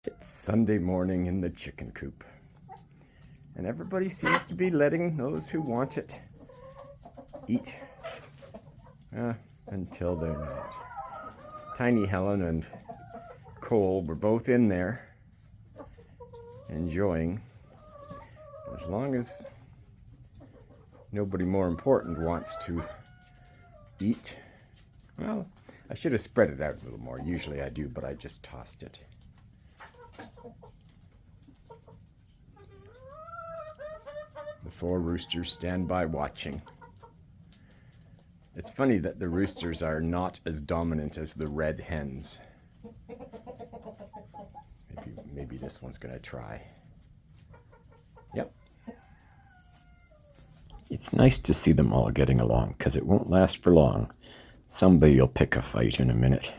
It's Sunday morning in the chicken coop, and everybody seems to be letting those who want it eat until they're not. Tiny Helen and Cole were both in there enjoying. As long as nobody more important wants to eat, well, I should have spread it out a little more. Usually I do, but I just tossed it. The 4 roosters stand by watching. It's funny that the roosters are not as dominant as the red hens. Maybe this one's gonna try. Yep. It's nice to see them all getting along, because it won't last for long. Somebody will pick a fight in a minute.